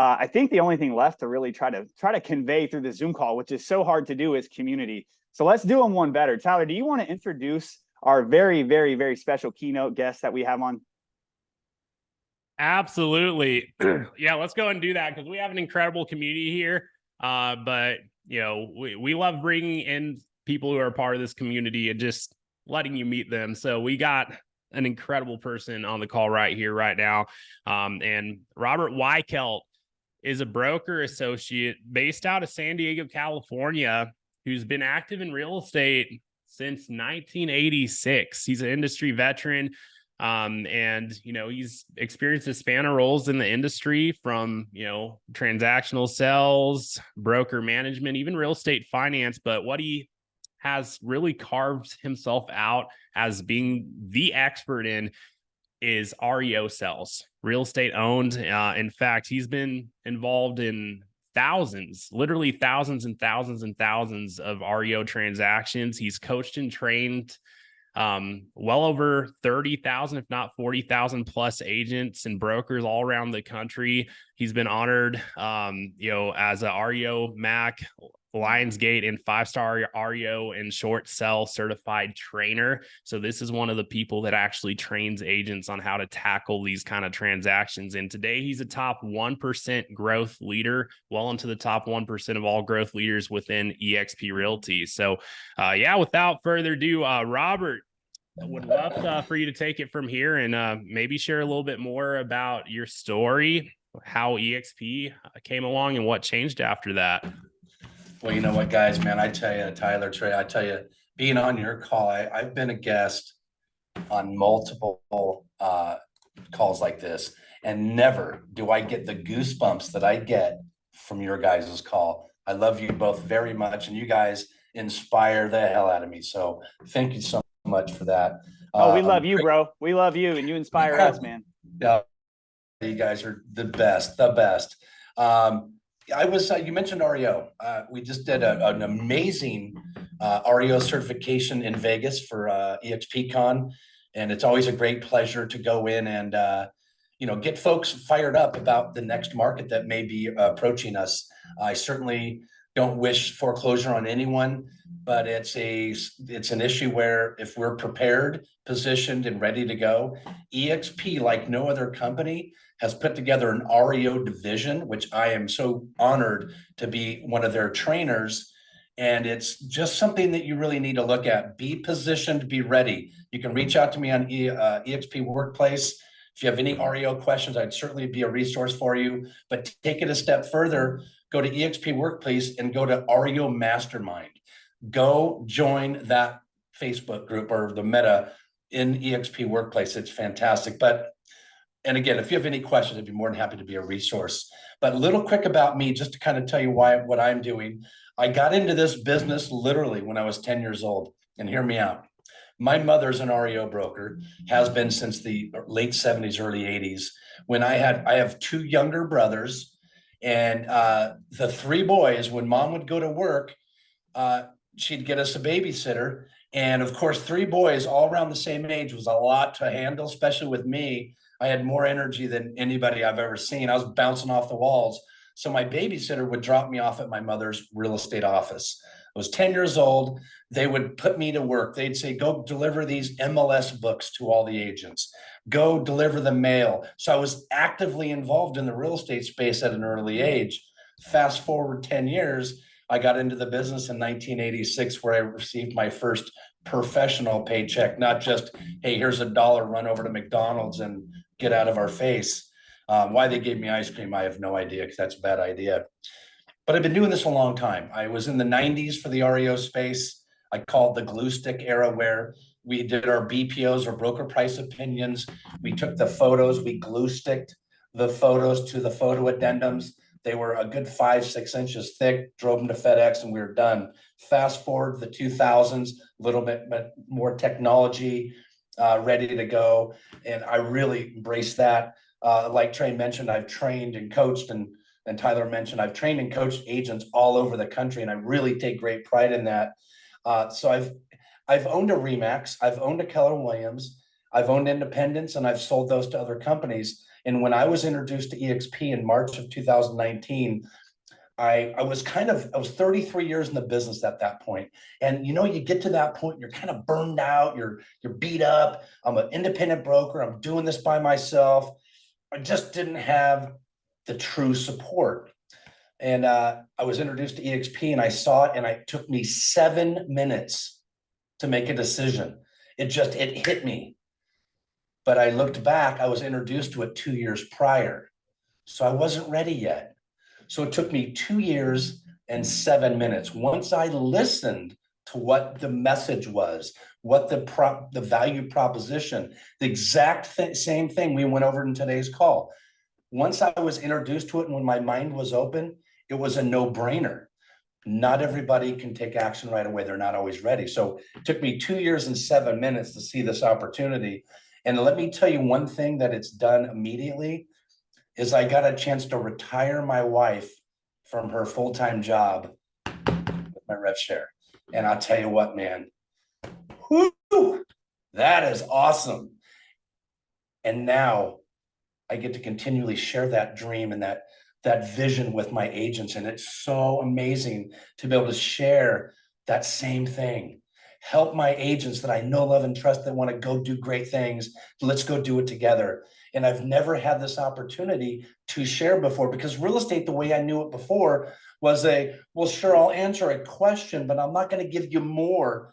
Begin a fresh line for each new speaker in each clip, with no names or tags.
I think the only thing left to really try to convey through the Zoom call, which is so hard to do, is community. So let's do them one better. Tyler, do you want to introduce our very, very, very special keynote guest that we have on?
Absolutely. Yeah, let's go and do that because we have an incredible community here. But we love bringing in people who are part of this community and just letting you meet them. So we got an incredible person on the call right here, right now. And Robert Weichelt is a broker associate based out of San Diego, California, who's been active in real estate since 1986. He's an industry veteran. And he's experienced a span of roles in the industry from transactional sales, broker management, even real estate finance. But what he has really carved himself out as being the expert in is REO sales, real estate owned. In fact, he's been involved in literally thousands and thousands and thousands of REO transactions. He's coached and trained well over 30,000, if not 40,000 plus agents and brokers all around the country. He's been honored, as a REO Mac, Lionsgate, and 5-star REO and short sell certified trainer. So this is one of the people that actually trains agents on how to tackle these kind of transactions. And today he's a top 1% growth leader, well into the top 1% of all growth leaders within eXp Realty. So without further ado, Robert, I would love for you to take it from here and maybe share a little bit more about your story, how eXp came along and what changed after that.
Well, you know what, guys, man, I tell you, Tyler, Trey, I tell you, being on your call, I've been a guest on multiple calls like this, and never do I get the goosebumps that I get from your guys' call. I love you both very much, and you guys inspire the hell out of me. So thank you so much for that.
Oh, we love you, bro. We love you, and you inspire us, man.
Yeah, you guys are the best, the best. You mentioned REO. We just did an amazing REO certification in Vegas for EXPCon, and it's always a great pleasure to go in and get folks fired up about the next market that may be approaching us. I certainly don't wish foreclosure on anyone, but it's an issue where if we're prepared, positioned, and ready to go, EXP, like no other company, has put together an REO division, which I am so honored to be one of their trainers. And it's just something that you really need to look at. Be positioned, be ready. You can reach out to me on eXp Workplace. If you have any REO questions, I'd certainly be a resource for you. But take it a step further, go to eXp Workplace and go to REO Mastermind. Go join that Facebook group or the meta in eXp Workplace. It's fantastic. And again, if you have any questions, I'd be more than happy to be a resource. But a little quick about me, just to kind of tell you what I'm doing. I got into this business literally when I was 10 years old. And hear me out. My mother's an REO broker, has been since the late 70s, early 80s. I have two younger brothers, and the three boys, when mom would go to work, she'd get us a babysitter. And of course, three boys all around the same age was a lot to handle, especially with me. I had more energy than anybody I've ever seen. I was bouncing off the walls. So my babysitter would drop me off at my mother's real estate office. I was 10 years old. They would put me to work. They'd say, go deliver these MLS books to all the agents. Go deliver the mail. So I was actively involved in the real estate space at an early age. Fast forward 10 years, I got into the business in 1986, where I received my first professional paycheck, not just, hey, here's $1, run over to McDonald's and get out of our face. Why they gave me ice cream, I have no idea, because that's a bad idea. But I've been doing this a long time. I was in the 90s for the REO space. I call it the glue stick era, where we did our BPOs or broker price opinions. We took the photos, we glue sticked the photos to the photo addendums. They were a good 5-6 inches thick, drove them to FedEx, and we were done. Fast forward to the 2000s, a little bit more technology, ready to go. And I really embraced that. Like Trey mentioned, I've trained and coached, and Tyler mentioned, I've trained and coached agents all over the country, and I really take great pride in that. So I've owned a Remax, I've owned a Keller Williams, I've owned independents and I've sold those to other companies. And when I was introduced to EXP in March of 2019, I was 33 years in the business at that point. And you know, you get to that point, you're kind of burned out, you're beat up. I'm an independent broker, I'm doing this by myself. I just didn't have the true support. And I was introduced to EXP and I saw it, and it took me 7 minutes to make a decision. It hit me. But I looked back, I was introduced to it 2 years prior. So I wasn't ready yet. So it took me 2 years and 7 minutes. Once I listened to what the message was, what the value proposition, the exact same thing we went over in today's call. Once I was introduced to it and when my mind was open, it was a no-brainer. Not everybody can take action right away. They're not always ready. So it took me 2 years and 7 minutes to see this opportunity. And let me tell you one thing that it's done immediately is I got a chance to retire my wife from her full-time job with my rev share. And I'll tell you what, man, whoo, that is awesome. And now I get to continually share that dream and that vision with my agents. And it's so amazing to be able to share that same thing. Help my agents that I know, love, and trust that want to go do great things. Let's go do it together. And I've never had this opportunity to share before, because real estate, the way I knew it before, was well, sure, I'll answer a question, but I'm not going to give you more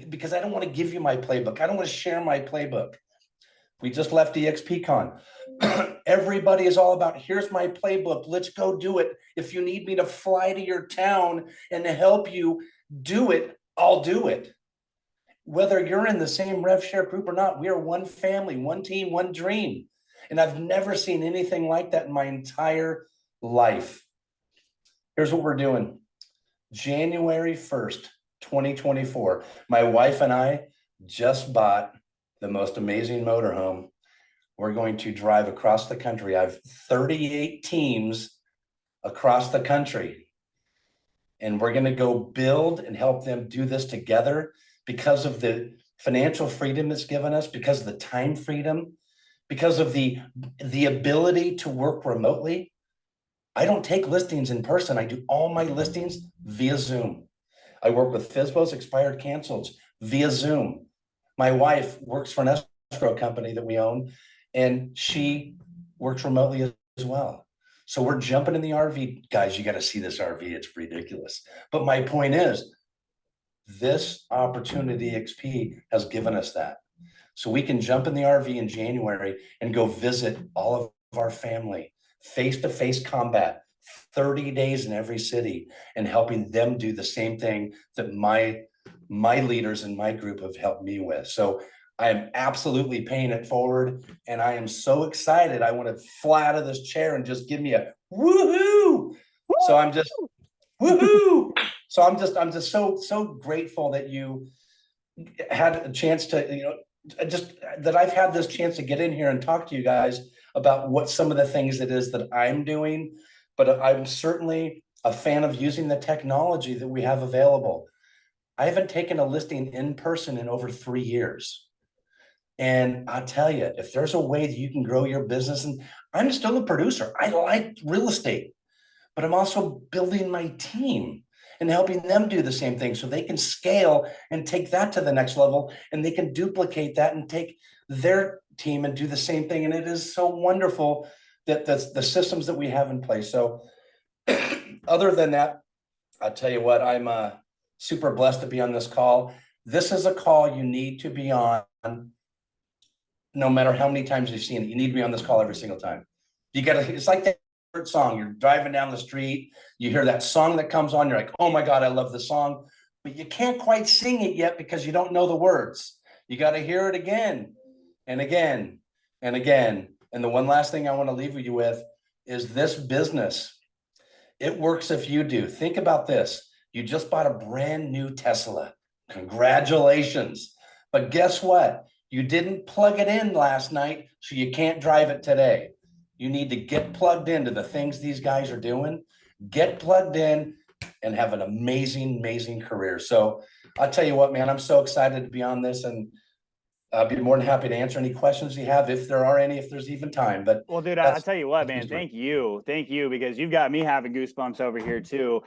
because I don't want to give you my playbook. I don't want to share my playbook. We just left EXPCon. Everybody is all about, here's my playbook. Let's go do it. If you need me to fly to your town and to help you do it, I'll do it. Whether you're in the same rev share group or not, we are one family, one team, one dream. And I've never seen anything like that in my entire life. Here's what we're doing. January 1st, 2024, my wife and I just bought the most amazing motorhome. We're going to drive across the country. I have 38 teams across the country. And we're going to go build and help them do this together because of the financial freedom it's given us, because of the time freedom, because of the ability to work remotely. I don't take listings in person. I do all my listings via Zoom. I work with FSBOs, expired cancels, via Zoom. My wife works for an escrow company that we own, and she works remotely as well. So we're jumping in the RV. Guys, you got to see this RV. It's ridiculous. But my point is, this opportunity XP has given us that. So we can jump in the RV in January and go visit all of our family, face-to-face combat, 30 days in every city, and helping them do the same thing that my leaders in my group have helped me with. So I am absolutely paying it forward, and I am so excited. I want to fly out of this chair and just give me a woohoo. So I'm just woohoo. So I'm just so grateful that you had a chance to, just that I've had this chance to get in here and talk to you guys about what some of the things it is that I'm doing. But I'm certainly a fan of using the technology that we have available. I haven't taken a listing in person in over 3 years. And I'll tell you, if there's a way that you can grow your business, and I'm still a producer, I like real estate, but I'm also building my team and helping them do the same thing so they can scale and take that to the next level, and they can duplicate that and take their team and do the same thing. And it is so wonderful that the systems that we have in place. So other than that, I'll tell you what, I'm super blessed to be on this call. This is a call you need to be on. No matter how many times you've seen it, you need to be on this call every single time. You gotta, it's like that song. You're driving down the street, you hear that song that comes on, you're like, oh my God, I love the song, but you can't quite sing it yet because you don't know the words. You got to hear it again and again and again. And the one last thing I want to leave you with is this business. It works if you do. Think about this. You just bought a brand new Tesla. Congratulations. But guess what? You didn't plug it in last night, so you can't drive it today. You need to get plugged into the things these guys are doing, get plugged in, and have an amazing, amazing career. So I'll tell you what, man, I'm so excited to be on this. And I'll be more than happy to answer any questions you have, if there are any, if there's even time. But
well, dude, I'll tell you what, man, thank you, because you've got me having goosebumps over here too.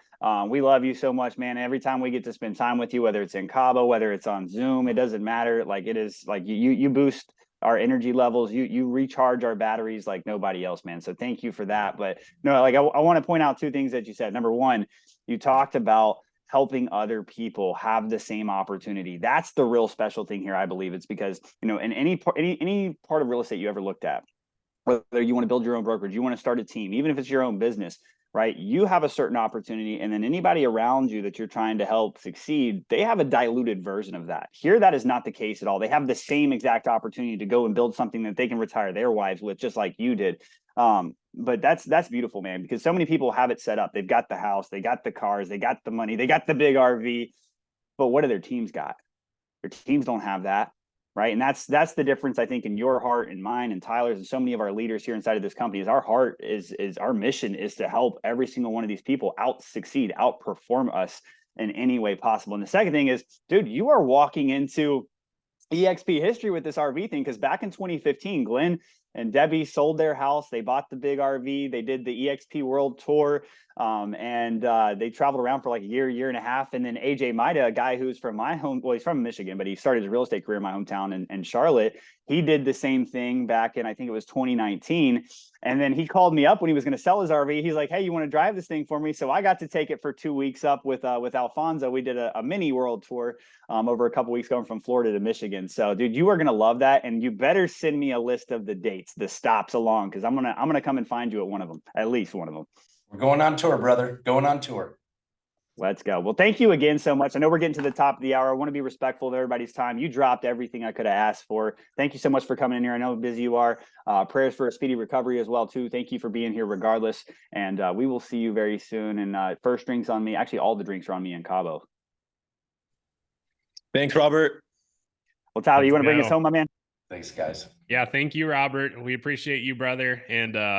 We love you so much, man. Every time we get to spend time with you, whether it's in Cabo, whether it's on Zoom, it doesn't matter. Like, it is like you boost our energy levels, you recharge our batteries like nobody else, man. So thank you for that. But no, like, I want to point out two things that you said. Number one, you talked about helping other people have the same opportunity. That's the real special thing here, I believe. It's because, you know, in any part of real estate you ever looked at, whether you want to build your own brokerage, you want to start a team, even if it's your own business, right? You have a certain opportunity, and then anybody around you that you're trying to help succeed, they have a diluted version of that. Here, that is not the case at all. They have the same exact opportunity to go and build something that they can retire their wives with, just like you did. But that's beautiful, man, because so many people have it set up. They've got the house, they got the cars, they got the money, they got the big RV, but what do their teams got? Their teams don't have that, right? And that's the difference, I think, in your heart and mine and Tyler's and so many of our leaders here inside of this company. Is our heart is our mission is to help every single one of these people out succeed, outperform us in any way possible. And the second thing is, dude, you are walking into EXP history with this RV thing, because back in 2015, Glenn and Debbie sold their house. They bought the big RV. They did the EXP World Tour, and they traveled around for like a year and a half. And then AJ Maida, a guy who's from my home, well, he's from Michigan, but he started his real estate career in my hometown in Charlotte. He did the same thing back in, I think it was 2019. And then he called me up when he was going to sell his RV. He's like, "Hey, you want to drive this thing for me?" So I got to take it for 2 weeks up with Alfonso. We did a mini world tour over a couple weeks, going from Florida to Michigan. So, dude, you are gonna love that, and you better send me a list of the dates, the stops along, because I'm gonna come and find you at one of them, at least one of them.
We're going on tour, brother. Going on tour.
Let's go. Well, thank you again so much. I know we're getting to the top of the hour. I want to be respectful of everybody's time. You dropped everything I could have asked for. Thank you so much for coming in here. I know how busy you are. Prayers for a speedy recovery as well, too. Thank you for being here regardless. And we will see you very soon. And first drinks on me. Actually, all the drinks are on me in Cabo.
Thanks, Robert.
Well, Tyler, you want to bring us
go.
home, my man?
Thanks, guys.
Yeah, thank you, Robert. We appreciate you, brother. And